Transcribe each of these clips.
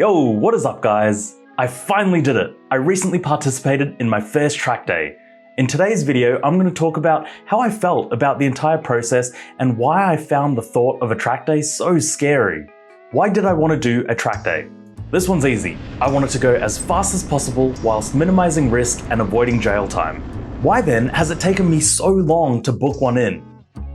Yo, what is up guys? I finally did it. I recently participated in my first track day. In today's video, I'm going to talk about how I felt about the entire process and why I found the thought of a track day so scary. Why did I want to do a track day? This one's easy. I wanted to go as fast as possible whilst minimizing risk and avoiding jail time. Why then has it taken me so long to book one in?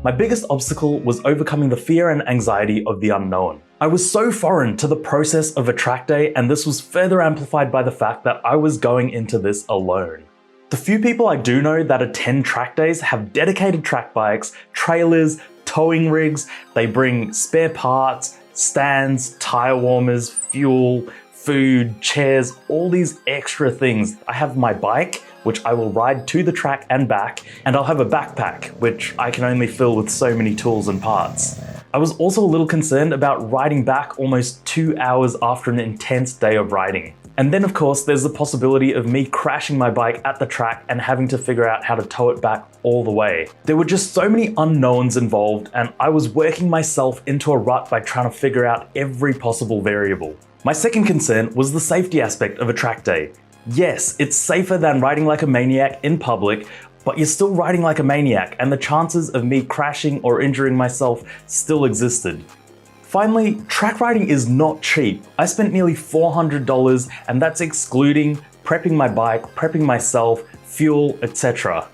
My biggest obstacle was overcoming the fear and anxiety of the unknown. I was so foreign to the process of a track day, and this was further amplified by the fact that I was going into this alone. The few people I do know that attend track days have dedicated track bikes, trailers, towing rigs, they bring spare parts, stands, tire warmers, fuel, food, chairs, all these extra things. I have my bike, which I will ride to the track and back, and I'll have a backpack, which I can only fill with so many tools and parts. I was also a little concerned about riding back almost 2 hours after an intense day of riding. And then of course, there's the possibility of me crashing my bike at the track and having to figure out how to tow it back all the way. There were just so many unknowns involved, and I was working myself into a rut by trying to figure out every possible variable. My second concern was the safety aspect of a track day. Yes, it's safer than riding like a maniac in public, but you're still riding like a maniac, and the chances of me crashing or injuring myself still existed. Finally, track riding is not cheap. I spent nearly $400, and that's excluding prepping my bike, prepping myself, fuel, etc.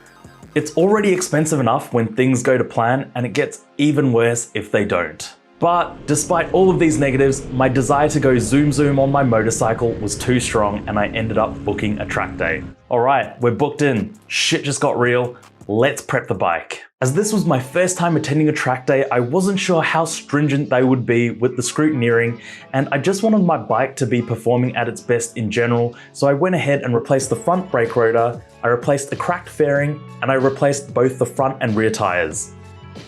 It's already expensive enough when things go to plan, and it gets even worse if they don't. But despite all of these negatives, my desire to go zoom on my motorcycle was too strong, and I ended up booking a track day. Alright, we're booked in. Shit just got real. Let's prep the bike. As this was my first time attending a track day, I wasn't sure how stringent they would be with the scrutineering, and I just wanted my bike to be performing at its best in general, so I went ahead and replaced the front brake rotor, I replaced a cracked fairing, and I replaced both the front and rear tires.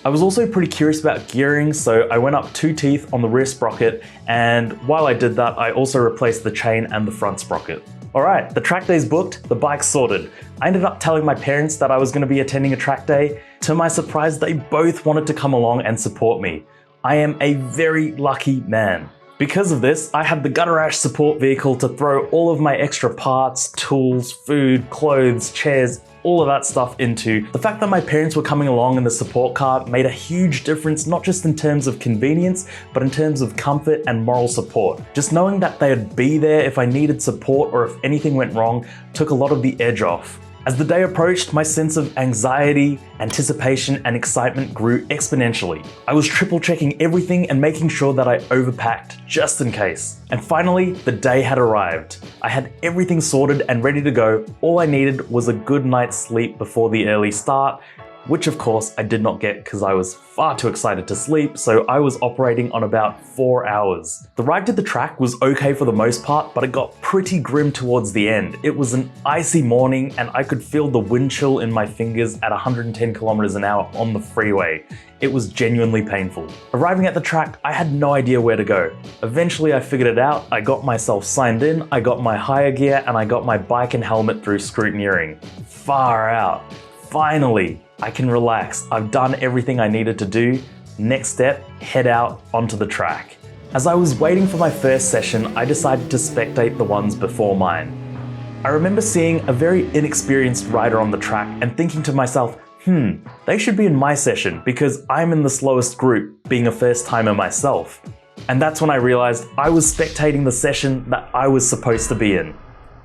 I was also pretty curious about gearing, so I went up 2 teeth on the rear sprocket, and while I did that, I also replaced the chain and the front sprocket. Alright, the track day's booked, the bike's sorted. I ended up telling my parents that I was going to be attending a track day. To my surprise, they both wanted to come along and support me. I am a very lucky man. Because of this, I had the gutter ash support vehicle to throw all of my extra parts, tools, food, clothes, chairs, all of that stuff into. The fact that my parents were coming along in the support car made a huge difference, not just in terms of convenience, but in terms of comfort and moral support. Just knowing that they'd be there if I needed support or if anything went wrong took a lot of the edge off. As the day approached, my sense of anxiety, anticipation, and excitement grew exponentially. I was triple checking everything and making sure that I overpacked just in case. And finally, the day had arrived. I had everything sorted and ready to go. All I needed was a good night's sleep before the early start, which of course I did not get because I was far too excited to sleep, so I was operating on about 4 hours. The ride to the track was okay for the most part, but it got pretty grim towards the end. It was an icy morning and I could feel the wind chill in my fingers at 110 kilometers an hour on the freeway. It was genuinely painful. Arriving at the track, I had no idea where to go. Eventually I figured it out. I got myself signed in, I got my hire gear, and I got my bike and helmet through scrutineering. Far out. Finally, I can relax. I've done everything I needed to do. Next step, head out onto the track. As I was waiting for my first session, I decided to spectate the ones before mine. I remember seeing a very inexperienced rider on the track and thinking to myself, they should be in my session because I'm in the slowest group, being a first timer myself. And that's when I realized I was spectating the session that I was supposed to be in.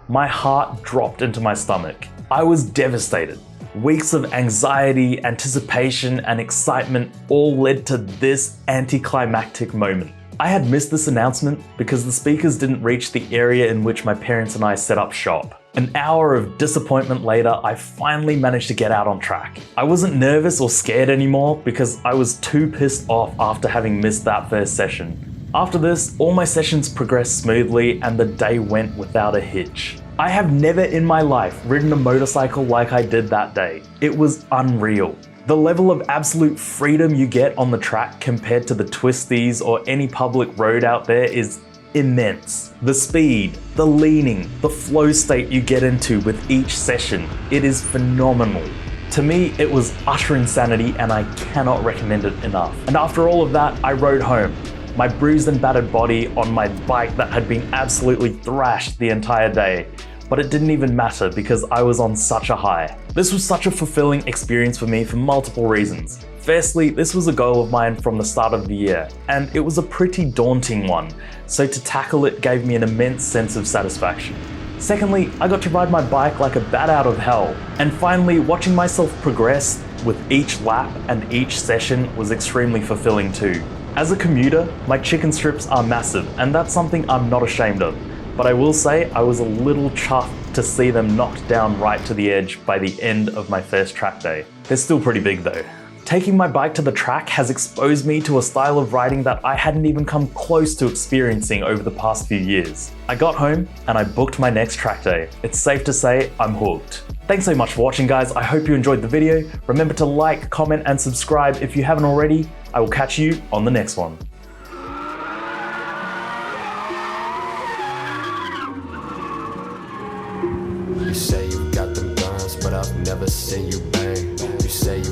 My heart dropped into my stomach. I was devastated. Weeks of anxiety, anticipation, and excitement all led to this anticlimactic moment. I had missed this announcement because the speakers didn't reach the area in which my parents and I set up shop. An hour of disappointment later, I finally managed to get out on track. I wasn't nervous or scared anymore because I was too pissed off after having missed that first session. After this, all my sessions progressed smoothly and the day went without a hitch. I have never in my life ridden a motorcycle like I did that day. It was unreal. The level of absolute freedom you get on the track compared to the twisties or any public road out there is immense. The speed, the leaning, the flow state you get into with each session, it is phenomenal. To me, it was utter insanity and I cannot recommend it enough. And after all of that, I rode home. my bruised and battered body on my bike that had been absolutely thrashed the entire day. But it didn't even matter because I was on such a high. This was such a fulfilling experience for me for multiple reasons. Firstly, this was a goal of mine from the start of the year, and it was a pretty daunting one, so to tackle it gave me an immense sense of satisfaction. Secondly, I got to ride my bike like a bat out of hell. And finally, watching myself progress with each lap and each session was extremely fulfilling too. As a commuter, my chicken strips are massive, and that's something I'm not ashamed of. But I will say I was a little chuffed to see them knocked down right to the edge by the end of my first track day. They're still pretty big though. Taking my bike to the track has exposed me to a style of riding that I hadn't even come close to experiencing over the past few years. I got home and I booked my next track day. It's safe to say I'm hooked. Thanks so much for watching, guys. I hope you enjoyed the video. Remember to like, comment, and subscribe if you haven't already. I will catch you on the next one. You say you got them guns, but I've never seen you bang. You say you